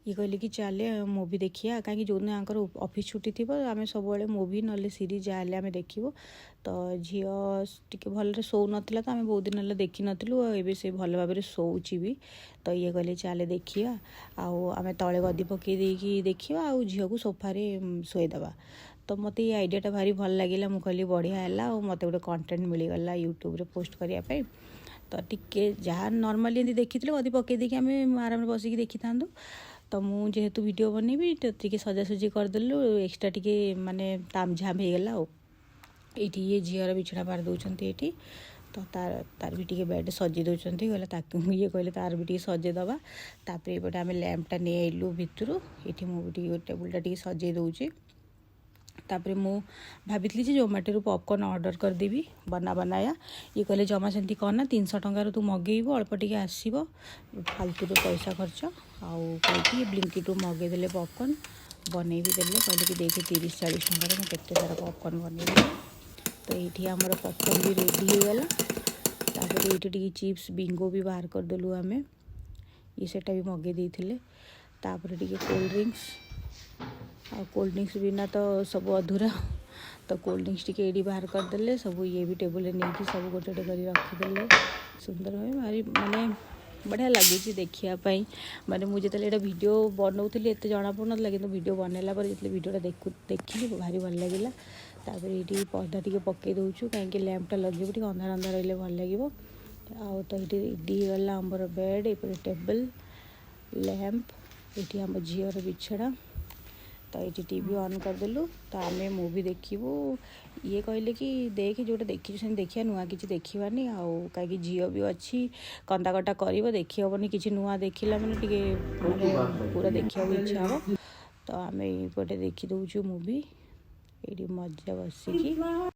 ये कहले कि चले मुवी देखिया कहीं जो दिन ऑफिस छुट्टी थी आम सब मुवी ना सीरीज जहाँ आम देखू तो झील टे भल शो नाला तो आम बहुत दिन है देखी नुँ ए से भल भाव शोची भी तो ये कहले चले देखिया आम तले गदी पकई देकी देखा आ झील को सोफारे शोदेबा तो मत ये आइडियाटा भारी भल लगे मुझे बढ़िया है मत गोटे कंटेंट मिलगला यूट्यूब रे पोस्ट करने तो टिके जहाँ नॉर्मली देखी गदी पकई देकी आम आराम बसिक देखी था तो मु जेहेतु वीडियो बनैबी तो टी सजासजी करदेलु एक्सट्रा टी माने ताम झाम होगला ये ये झीर बिछड़ा पार दौरान ये तो तार भी टी बेड सजे दौरान कहले ये कहले तार भी सजेदबा तापर ये आम लैंपटा नहीं आइलु भितर ये मुझे टेबुलटा टी सजे दौचे तापर मु भाभी जोमेटो पॉपकॉर्न ऑर्डर करदेवी बनाया ये कहले जमा सेमती करना 300 टंकार तू मगेबू अल्प टे आसो फालतू पैसा खर्च आउ कहीं ब्लिंकिट मगेदे पॉपकॉर्न बन भी देले कहले कि देखे 30-40 टंकार मुझे सारा पॉपकॉर्न बनैली तो ये आमर पॉपकॉर्न भी रेडी होगला तापर ये चिप्स बिंगो भी बाहर करदेलु आम ये सेटा भी मगे देते तापर टी कोल्ड ड्रिंक्स आ कोल्ड ड्रिंक्स बिना तो सब अधूरा तो कोल्ड ड्रिंक्स टी ये बाहर करदे सब ये भी टेबुल नहीं सब गोटे गोटे कर रखीदे सुंदर भाई भारी माने बढ़िया लगे देखापी माने मुझे ये वीडियो बनाऊली एत जना पड़ना कि वीडियो बनैला जो वीडियोटा देखी भारी भल लगे तापर ये पर्दा टी पकई दूचु कहीं लैंपटा लगे टे अंधार अंधार रही भल लगे आ तो ये रेडी गला आमर बेड ये टेबल लैंप ये आम झीर बिछड़ा तो ये टीवी ऑन करदेलु तो आम मुवी देखू ये कहले कि देख जोटा देखी से देखिए नुआ कि देखानी आउ कहीं झील भी अच्छी कंदा कटा कर देखी हेनी कि नुआ देखला मैंने पूरा देखा इच्छा हम तो आम ये देखी दौचु मुवी ये मजा बसिकी।